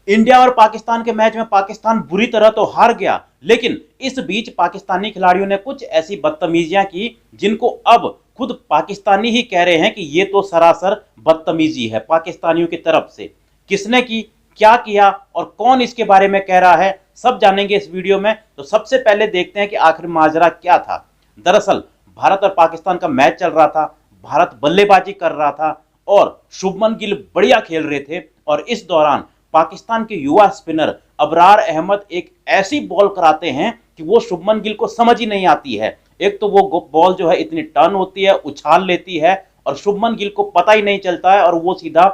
India और पाकिस्तान के match में पाकिस्तान बुरी तरह तो हार गया, लेकिन इस बीच पाकिस्तानी खिलाड़ियों ने कुछ ऐसी बदतमीजियां की जिनको अब खुद पाकिस्तानी ही कह रहे हैं कि ये तो सरासर बदतमीजी है पाकिस्तानियों की तरफ से। किसने की, क्या किया और कौन इसके बारे में कह रहा है, सब जानेंगे इस वीडियो में। तो सबसे पहले देखते हैं कि आखिर माजरा क्या था। दरअसल भारत और पाकिस्तान का मैच चल रहा था, भारत बल्लेबाजी कर रहा था और शुभमन गिल बढ़िया खेल रहे थे। और इस दौरान पाकिस्तान के युवा स्पिनर अबरार अहमद एक ऐसी बॉल कराते हैं कि वो शुभमन गिल को समझ ही नहीं आती है। एक तो वो बॉल जो है इतनी टर्न होती है, उछाल लेती है और शुभमन गिल को पता ही नहीं चलता है और वो सीधा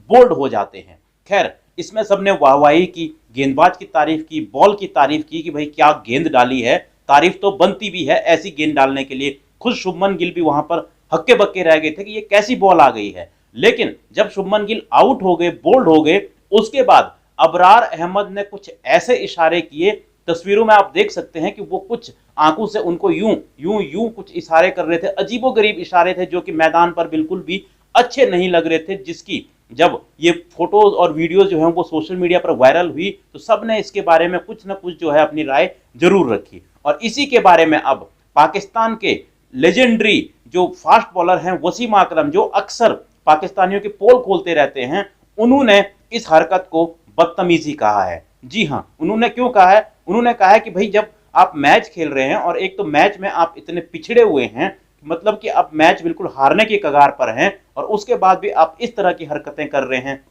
बोल्ड हो जाते हैं। खैर, इसमें सबने वाहवाही की, गेंदबाज की तारीफ की, बॉल की तारीफ की कि भाई क्या गेंद डाली है। तारीफ तो बनती भी है ऐसी गेंद डालने के लिए। खुद शुभमन गिल भी वहां पर हक्के बक्के रह गए थे कि ये कैसी बॉल आ गई है। लेकिन जब शुभमन गिल आउट हो गए, बोल्ड हो गए, उसके बाद अबरार अहमद ने कुछ ऐसे इशारे किए, तस्वीरों में आप देख सकते हैं कि वो कुछ आंखों से उनको यूं यूं यूं कुछ इशारे कर रहे थे। अजीबोगरीब इशारे थे जो कि मैदान पर बिल्कुल भी अच्छे नहीं लग रहे थे। जिसकी जब ये फोटोज और वीडियोज जो हैं वो सोशल मीडिया पर वायरल हुई तो सबने इसके बारे में कुछ ना कुछ जो है अपनी राय जरूर रखी। और इसी के बारे में अब पाकिस्तान के लेजेंडरी जो फास्ट बॉलर हैं वसीम अकरम, जो अक्सर पाकिस्तानियों के पोल खोलते रहते हैं, उन्होंने इस हरकत को बदतमीजी कहा है। जी हाँ, उन्होंने क्यों कहा है? उन्होंने कहा है कि भाई जब आप मैच खेल रहे हैं और एक तो मैच में आप इतने पिछड़े हुए हैं, मतलब कि आप मैच बिल्कुल हारने की कगार पर हैं और उसके बाद भी आप इस तरह की हरकतें कर रहे हैं।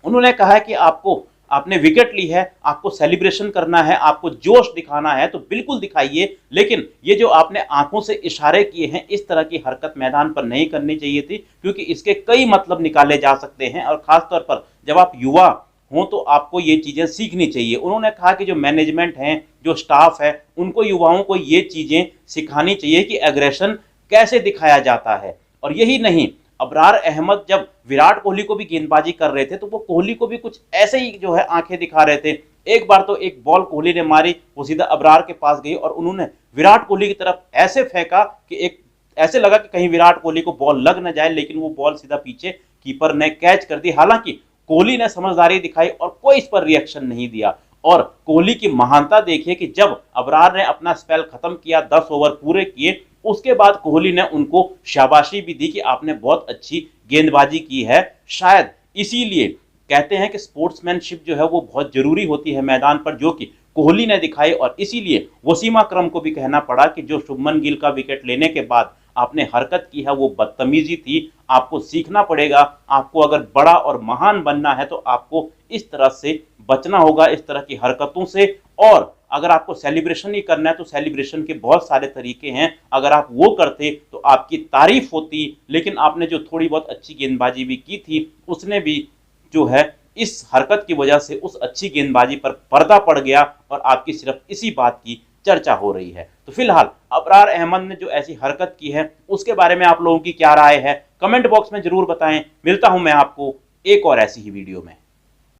उन्होंने कहा है कि आपने विकेट ली है, आपको सेलिब्रेशन करना है, आपको जोश दिखाना है तो बिल्कुल दिखाइए, लेकिन ये जो आपने आंखों से इशारे किए हैं, इस तरह की हरकत मैदान पर नहीं करनी चाहिए थी, क्योंकि इसके कई मतलब निकाले जा सकते हैं और खासतौर पर जब आप युवा हो तो आपको ये चीजें सीखनी चाहिए। उन्होंने कहा कि जो मैनेजमेंट है, जो स्टाफ है, उनको युवाओं को ये चीजें सिखानी चाहिए कि एग्रेशन कैसे दिखाया जाता है। और यही नहीं, अबरार अहमद जब विराट कोहली को भी गेंदबाजी कर रहे थे तो वो कोहली को भी कुछ ऐसे ही जो है आंखें दिखा रहे थे। एक बार तो एक बॉल कोहली ने मारी, वो सीधा अबरार के पास गई और उन्होंने विराट कोहली की तरफ ऐसे फेंका कि एक ऐसे लगा कि कहीं विराट कोहली को बॉल लग न जाए, लेकिन वो बॉल सीधा पीछे कीपर ने कैच कर दी। हालांकि कोहली ने समझदारी दिखाई और कोई इस पर रिएक्शन नहीं दिया। और कोहली की महानता देखिए कि जब अबरार ने अपना स्पेल खत्म किया, 10 ओवर पूरे किए, उसके बाद कोहली ने उनको शाबाशी भी दी कि आपने बहुत अच्छी गेंदबाजी की है। शायद इसीलिए कहते हैं कि स्पोर्ट्समैनशिप जो है वो बहुत जरूरी होती है मैदान पर, जो कि कोहली ने दिखाई। और इसीलिए वसीम अकरम को भी कहना पड़ा कि जो शुभमन गिल का विकेट लेने के बाद आपने हरकत की है वो बदतमीजी थी, आपको सीखना पड़ेगा। आपको अगर बड़ा और महान बनना है तो आपको इस तरह से बचना होगा, इस तरह की हरकतों से। और अगर आपको सेलिब्रेशन ही करना है तो सेलिब्रेशन के बहुत सारे तरीके हैं, अगर आप वो करते तो आपकी तारीफ होती। लेकिन आपने जो थोड़ी बहुत अच्छी गेंदबाजी भी की थी, उसने भी जो है इस हरकत की वजह से उस अच्छी गेंदबाजी पर पर्दा पड़ गया और आपकी सिर्फ इसी बात की चर्चा हो रही है। तो फिलहाल अबरार अहमद ने जो ऐसी हरकत की है उसके बारे में आप लोगों की क्या राय है, कमेंट बॉक्स में जरूर बताएं। मिलता हूं मैं आपको एक और ऐसी ही वीडियो में।